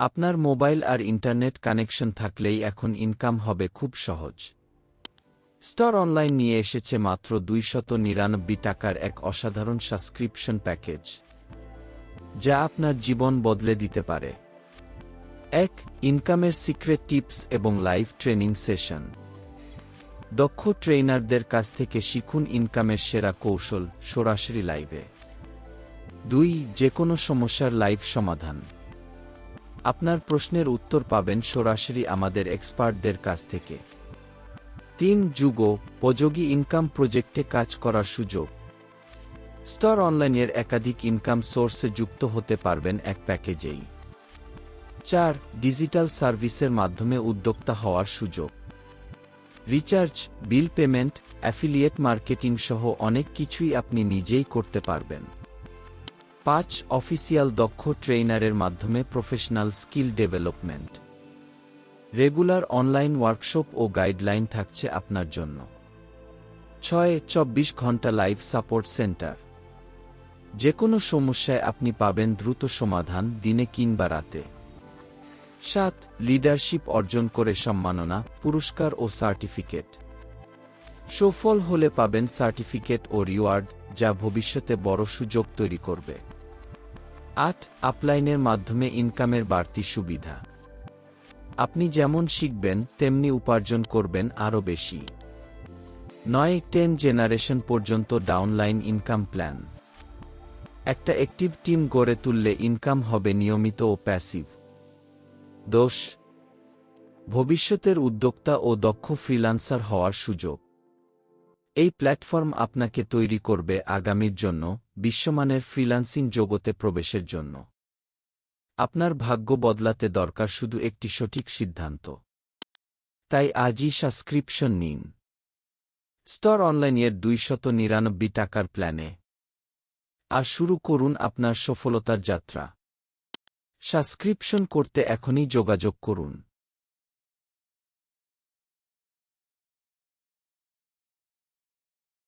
আপনার মোবাইল আর internet connection থাকলেই এখন ইনকাম হবে খুব সহজ। স্টার অনলাইন নিয়ে এসেছে মাত্র 299 টাকার এক অসাধারণ সাবস্ক্রিপশন প্যাকেজ, যা আপনার জীবন বদলে দিতে পারে। 1. ইনকামের সিক্রেট টিপস এবং লাইভ ট্রেনিং সেশন। দক্ষ ট্রেইনারদের কাছ থেকে শিখুন ইনকামের সেরা কৌশল সরাসরি লাইভে। 2. যেকোনো সমস্যার লাইভ সমাধান। আপনার প্রশ্নের উত্তর পাবেন সরাসরি আমাদের এক্সপার্টদের কাছ থেকে। 3. উপযোগী ইনকাম প্রজেক্টে কাজ করার সুযোগ। স্টার অনলাইনের একাধিক ইনকাম সোর্সে যুক্ত হতে পারবেন এক প্যাকেজেই। 4. ডিজিটাল সার্ভিসের মাধ্যমে উদ্যোক্তা হওয়ার সুযোগ। Recharge, bill payment, affiliate marketing সহ অনেক কিছুই আপনি নিজেই করতে পারবেন। 5. অফিসিয়াল দক্ষ ট্রেইনারের মাধ্যমে professional skill development. Regular online workshop ও গাইডলাইন থাকছে আপনার জন্য। 6. 24 ঘন্টা লাইভ সাপোর্ট সেন্টার। যে কোনো সমস্যায় আপনি পাবেন দ্রুত সমাধান দিনে কিংবা রাতে। 7. লিডারশিপ অর্জন করে সম্মাননা, পুরস্কার ও সার্টিফিকেট। সফল হলে পাবেন সার্টিফিকেট ও রিওয়ার্ড, যা ভবিষ্যতে বড় সুযোগ তৈরি করবে। 8. আপলাইনের মাধ্যমে ইনকামের বাড়তি সুবিধা। আপনি যেমন শিখবেন তেমনি উপার্জন করবেন আরও বেশি। 9. 10 জেনারেশন পর্যন্ত ডাউনলাইন ইনকাম প্ল্যান। একটা অ্যাক্টিভ টিম গড়ে তুললে ইনকাম হবে নিয়মিত ও প্যাসিভ। 10. ভবিষ্যতের উদ্যোক্তা ও দক্ষ ফ্রিল্যান্সার হওয়ার সুযোগ। এই প্ল্যাটফর্ম আপনাকে তৈরি করবে আগামীর জন্য বিশ্বমানের ফ্রিল্যান্সিং জগতে প্রবেশের জন্য। আপনার ভাগ্য বদলাতে দরকার শুধু একটি সঠিক সিদ্ধান্ত। তাই আজই সাবস্ক্রিপশন নিন স্টার অনলাইনের 299 টাকার প্ল্যানে, আর শুরু করুন আপনার সফলতার যাত্রা। সাবস্ক্রিপশন করতে এখনই যোগাযোগ করুন।